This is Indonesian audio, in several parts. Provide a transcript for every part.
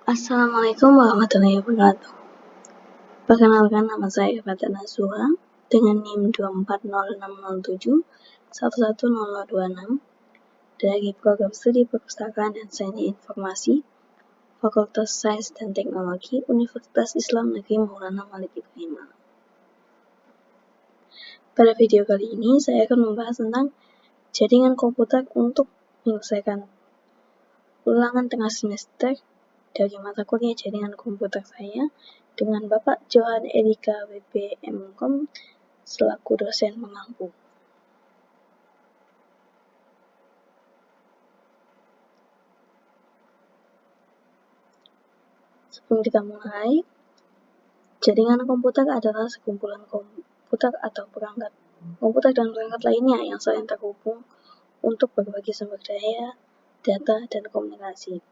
Assalamualaikum warahmatullahi wabarakatuh. Perkenalkan, nama saya Fatan Azura dengan NIM 2406007 dari Program Studi Perpustakaan dan Sains Informasi Fakultas Sains dan Teknologi Universitas Islam Negeri Maulana Malik Ibrahim. Pada video kali ini saya akan membahas tentang jaringan komputer untuk menyelesaikan ulangan tengah semester dari mata kuliah jaringan komputer saya dengan Bapak Johan Erika WP MKom selaku dosen pengampu. Sebelum kita mulai, jaringan komputer adalah sekumpulan komputer atau perangkat komputer dan perangkat lainnya yang saling terhubung untuk berbagi sumber daya, data, dan komunikasi.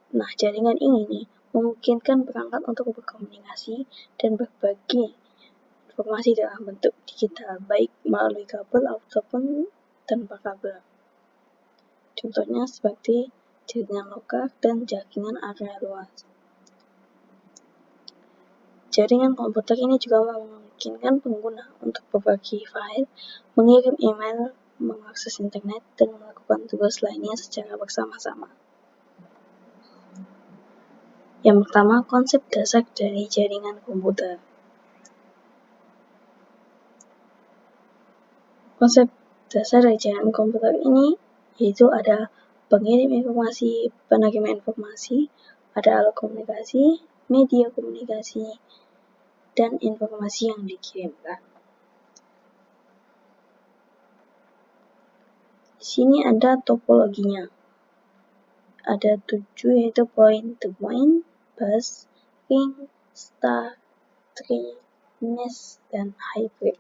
Nah, jaringan ini memungkinkan perangkat untuk berkomunikasi dan berbagi informasi dalam bentuk digital, baik melalui kabel ataupun tanpa kabel. Contohnya seperti jaringan lokal dan jaringan area luas. Jaringan komputer ini juga memungkinkan pengguna untuk berbagi file, mengirim email, mengakses internet, dan melakukan tugas lainnya secara bersama-sama. Yang pertama, konsep dasar dari jaringan komputer. Konsep dasar dari jaringan komputer ini yaitu ada pengirim informasi, penerima informasi, ada alat komunikasi, media komunikasi, dan informasi yang dikirimkan. Di sini ada topologinya. Ada 7 yaitu point-to-point, bus, ring, star, tree, mesh, dan hybrid.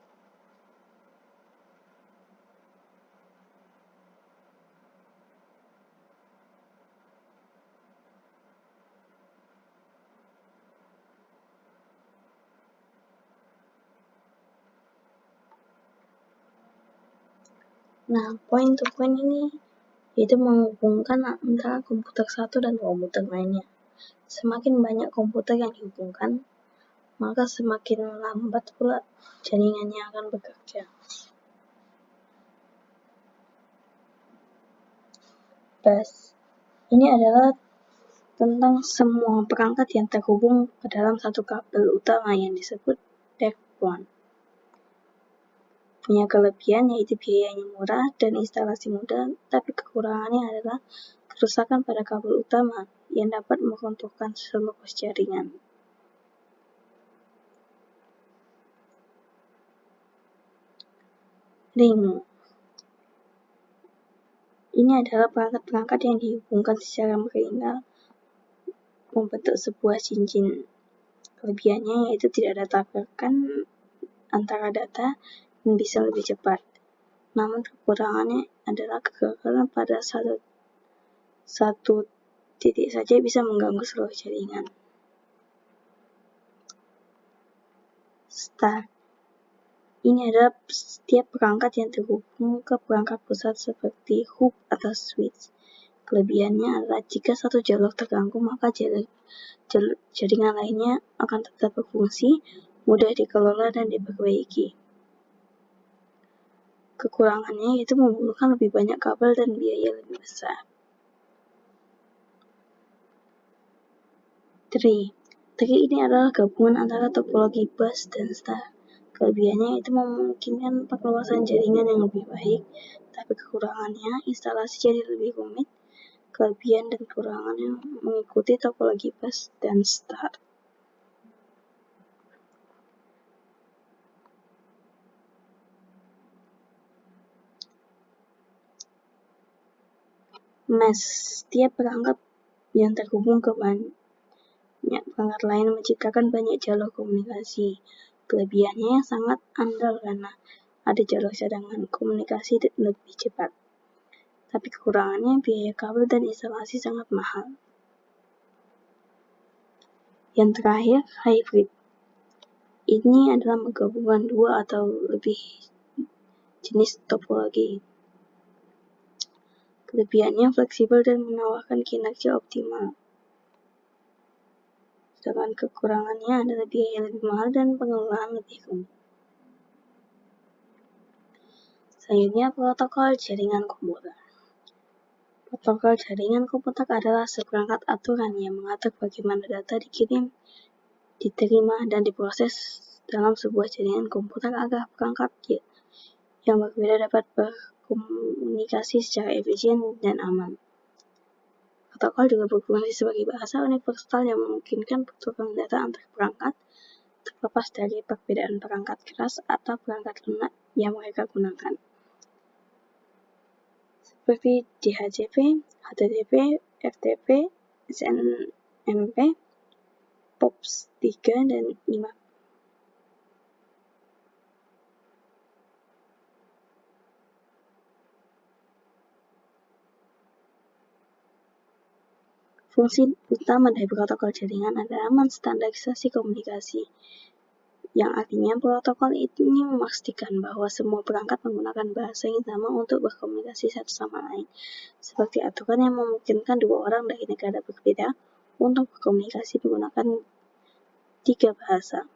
Nah, point-to-point ini yaitu menghubungkan antara komputer satu dan komputer lainnya. Semakin banyak komputer yang dihubungkan, maka semakin lambat pula jaringannya akan bekerja. Bus ini adalah tentang semua perangkat yang terhubung ke dalam satu kabel utama yang disebut backbone. Punya kelebihan yaitu biayanya murah dan instalasi mudah, tapi kekurangannya adalah kerusakan pada kabel utama yang dapat meruntuhkan seluruh jaringan. Ring ini adalah perangkat-perangkat yang dihubungkan secara merenggang membentuk sebuah cincin. Kelebihannya yaitu tidak ada tabrakan antara data dan bisa lebih cepat. Namun kekurangannya adalah kegagalan pada satu titik saja bisa mengganggu seluruh jaringan. Star ini adalah setiap perangkat yang terhubung ke perangkat pusat seperti hub atau switch. Kelebihannya adalah jika satu jalur terganggu, maka jaringan lainnya akan tetap berfungsi, mudah dikelola dan diperbaiki. Kekurangannya yaitu membutuhkan lebih banyak kabel dan biaya lebih besar. Tree ini adalah gabungan antara topologi bus dan star. Kelebihannya yaitu memungkinkan perluasan jaringan yang lebih baik, tapi kekurangannya instalasi jadi lebih rumit. Kelebihan dan kekurangannya mengikuti topologi bus dan star. Mesh, setiap perangkat yang terhubung ke banyak perangkat lain menciptakan banyak jalur komunikasi. Kelebihannya sangat andal karena ada jalur cadangan komunikasi lebih cepat. Tapi kekurangannya biaya kabel dan instalasi sangat mahal. Yang terakhir, hybrid. Ini adalah menggabungkan dua atau lebih jenis topologi. Kelebihannya fleksibel dan menawarkan kinerja optimal. sedangkan kekurangannya adalah biaya lebih mahal dan pengelolaan lebih rumit. Selanjutnya, protokol jaringan komputer. Protokol jaringan komputer adalah seperangkat aturan yang mengatur bagaimana data dikirim, diterima, dan diproses dalam sebuah jaringan komputer agar perangkat yang berbeda dapat berkomunikasi secara efisien dan aman. Protokol juga berfungsi sebagai bahasa universal yang memungkinkan pertukaran data antar perangkat terlepas dari perbedaan perangkat keras atau perangkat lunak yang mereka gunakan. Seperti DHCP, HTTP, FTP, SNMP, POP3, dan IMAP. Fungsi utama dari protokol jaringan adalah menstandarisasi komunikasi, yang artinya protokol ini memastikan bahwa semua perangkat menggunakan bahasa yang sama untuk berkomunikasi satu sama lain, seperti aturan yang memungkinkan dua orang dari negara berbeda untuk berkomunikasi menggunakan 3 bahasa.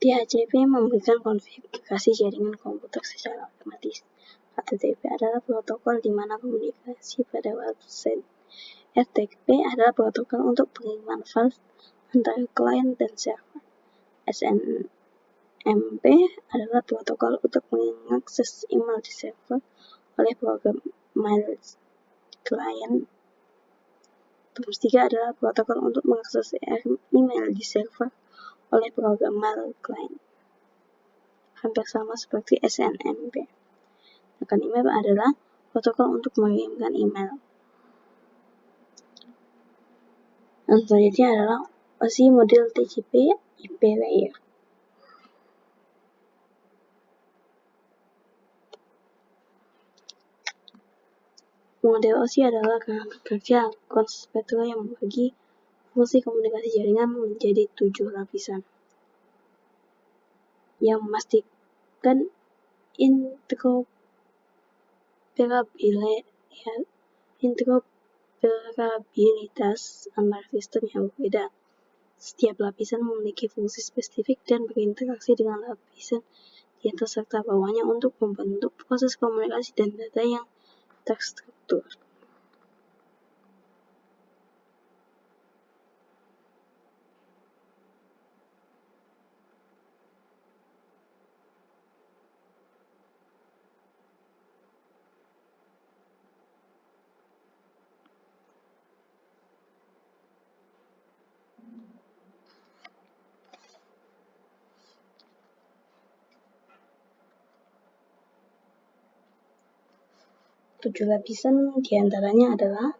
DHCP memberikan konfigurasi jaringan komputer secara otomatis. HTTP adalah protokol di mana komunikasi pada website. FTP adalah protokol untuk pengiriman file antara klien dan server. SNMP adalah protokol untuk mengakses email di server oleh program mail client. Terus 3 adalah protokol untuk mengakses email di server oleh program mail client. Hampir sama seperti SNMP. Sedangkan IMAP adalah protokol untuk mengirimkan email. Dan selanjutnya adalah OSI model TCP IP layer. Model OSI adalah kerja konspektor yang membagi fungsi komunikasi jaringan menjadi 7 lapisan, yang memastikan interoperabilitas antar sistem yang berbeda. Setiap lapisan memiliki fungsi spesifik dan berinteraksi dengan lapisan di atas serta bawahnya untuk membentuk proses komunikasi dan data yang terstruktur. Tujuh lapisan diantaranya adalah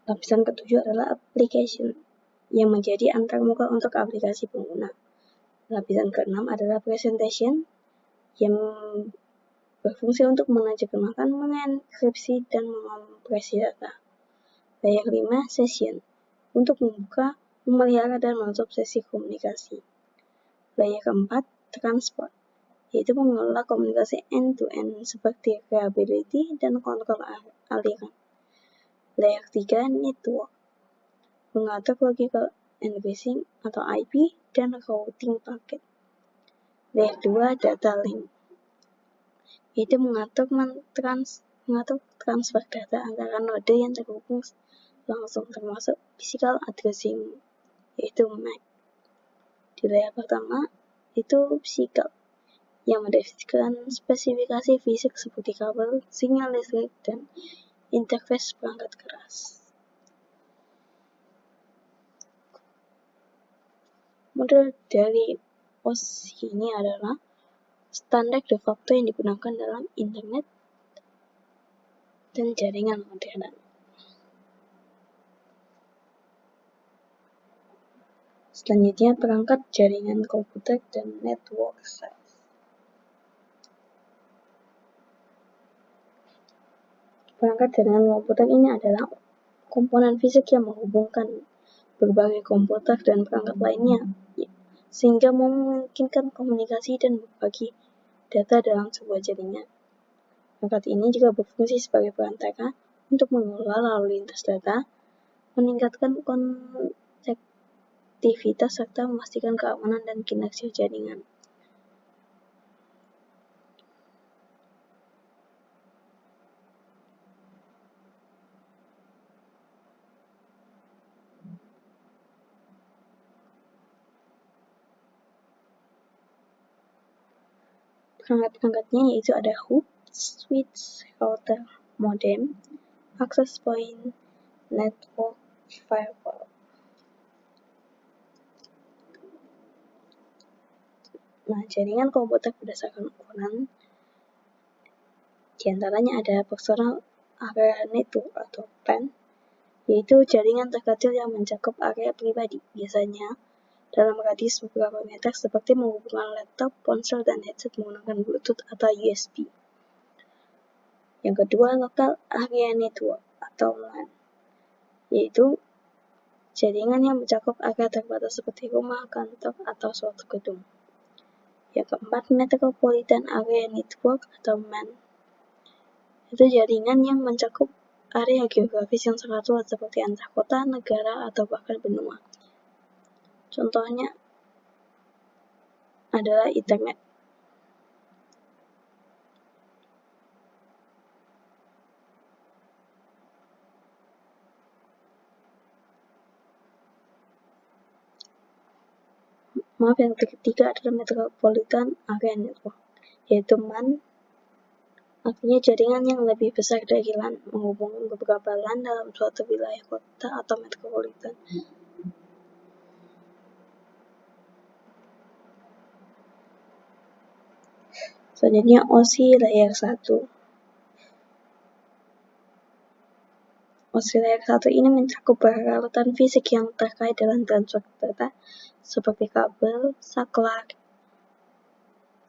lapisan ketujuh adalah application yang menjadi antarmuka untuk aplikasi pengguna. Lapisan keenam adalah presentation yang berfungsi untuk menerjemahkan, mengenkripsi, dan mengopresi data. Layer 5 session untuk membuka, memelihara, dan menutup sesi komunikasi. Layer 4 transport yaitu mengelola komunikasi end-to-end seperti reliability dan kontrol aliran. Layer 3 network mengatur logical addressing atau IP dan routing paket. Layer 2 data link yaitu mengatur transfer data antara node yang terhubung langsung, termasuk physical addressing yaitu MAC. Di layer pertama itu physical yang mendefinisikan spesifikasi fisik seperti kabel, sinyal listrik, dan interface perangkat keras. Model dari OSI ini adalah standar de facto yang digunakan dalam internet dan jaringan modern. Selanjutnya perangkat jaringan komputer dan network size. Perangkat jaringan komputer ini adalah komponen fisik yang menghubungkan berbagai komputer dan perangkat lainnya, sehingga memungkinkan komunikasi dan berbagi data dalam sebuah jaringan. Perangkat ini juga berfungsi sebagai perantara untuk mengelola lalu lintas data, meningkatkan konektivitas, serta memastikan keamanan dan kinerja jaringan. Perangkat-perangkatnya yaitu ada hub, switch, router, modem, access point, network, firewall. Nah, jaringan komputer berdasarkan ukuran, diantaranya ada personal area network atau PAN, yaitu jaringan terkecil yang mencakup area pribadi, biasanya dalam radius beberapa meter, seperti menghubungkan laptop, ponsel, dan headset menggunakan Bluetooth atau USB. Yang kedua, local area network atau LAN, yaitu jaringan yang mencakup area terbatas seperti rumah, kantor, atau suatu gedung. Yang keempat, metropolitan area network atau MAN, itu jaringan yang mencakup area geografis yang sangat luas seperti antar kota, negara, atau bahkan benua. Contohnya adalah internet. Yang ketiga adalah metropolitan area network, yaitu MAN, artinya jaringan yang lebih besar dari LAN, menghubungkan beberapa LAN dalam suatu wilayah kota atau metropolitan. Selanjutnya OSI layer 1. OSI layer 1 ini mencakup peralatan fisik yang terkait dengan transfer data seperti kabel, saklar.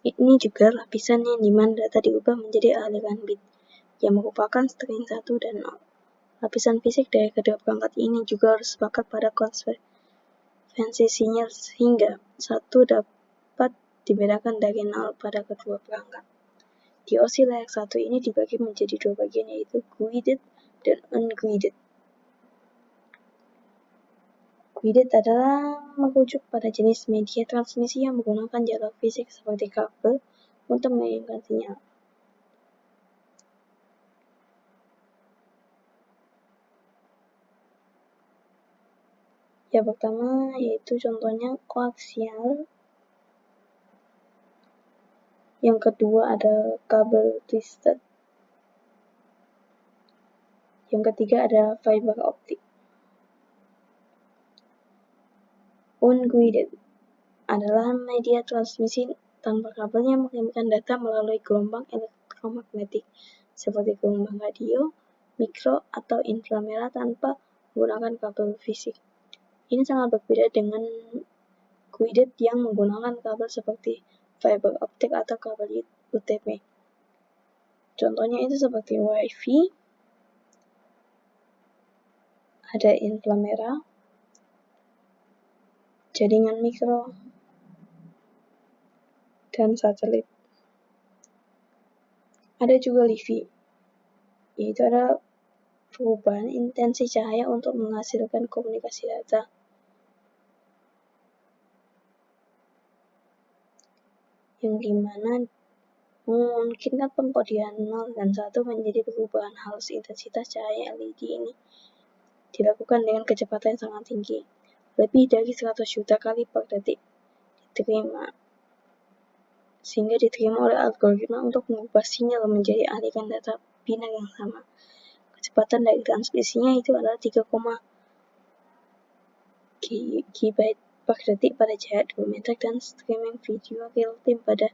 Ini juga lapisan yang dimana data diubah menjadi aliran bit, yang merupakan string 1 dan 0. Lapisan fisik dari kedua perangkat ini juga harus sepakat pada konsistensi sinyal sehingga 1 dapat dibedakan dari 0 pada kedua perangkat. Di OSI layer 1 ini dibagi menjadi dua bagian, yaitu guided dan unguided. Guided adalah merujuk pada jenis media transmisi yang menggunakan jalur fisik seperti kabel untuk mengirimkan sinyal. Yang pertama yaitu contohnya koaksial. Yang kedua ada kabel twisted. Yang ketiga ada fiber optic. Unguided adalah media transmisi tanpa kabel yang mengirimkan data melalui gelombang elektromagnetik seperti gelombang radio, mikro, atau inframerah tanpa menggunakan kabel fisik. Ini sangat berbeda dengan guided yang menggunakan kabel seperti fiber optic atau kabel UTP. Contohnya itu seperti WiFi, ada inframerah, jaringan mikro, dan satelit. Ada juga LiFi, yaitu ada perubahan intensi cahaya untuk menghasilkan komunikasi data. Yang dimana memungkinkan pengkodian 0 dan 1 menjadi perubahan halus intensitas cahaya LED ini dilakukan dengan kecepatan yang sangat tinggi, lebih dari 100 juta kali per detik sehingga diterima oleh algoritma untuk mengubah sinyal menjadi aliran data binar yang sama. Kecepatan dari transmisinya itu adalah 3, GB per detik pada jarak 2 meter dan streaming video real time pada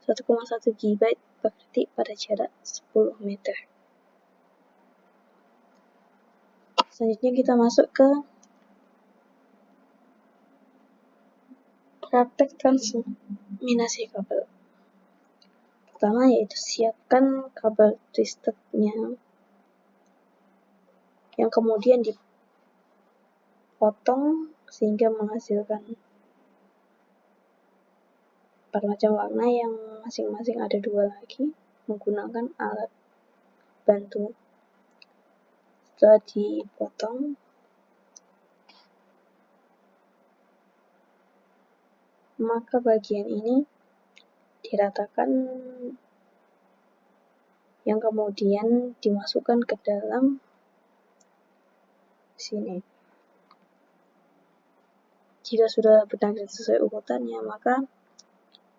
1,1 GB per detik pada jarak 10 meter. Selanjutnya kita masuk ke praktek transminasi kabel. Pertama yaitu siapkan kabel twistednya yang kemudian potong sehingga menghasilkan 4 macam warna yang masing-masing ada 2 lagi menggunakan alat bantu. Setelah dipotong, maka bagian ini diratakan yang kemudian dimasukkan ke dalam sini. Jika sudah benar-benar sesuai urutannya, maka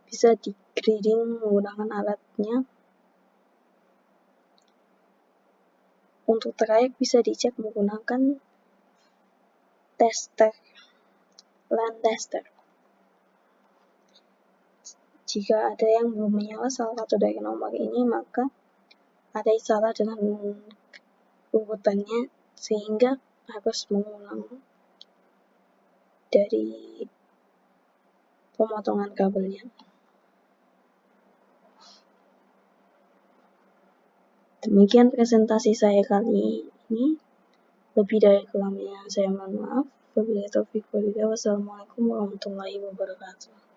bisa di-grading menggunakan alatnya. Untuk trayek bisa dicek menggunakan land tester. Jika ada yang belum menyala salah satu dari nomor ini, maka ada yang salah dengan urutannya sehingga harus mengulang dari pemotongan kabelnya. Demikian presentasi saya kali ini. Lebih dari kurangnya saya mohon maaf. Wabillahi taufiq walhidayah. Wassalamualaikum warahmatullahi wabarakatuh.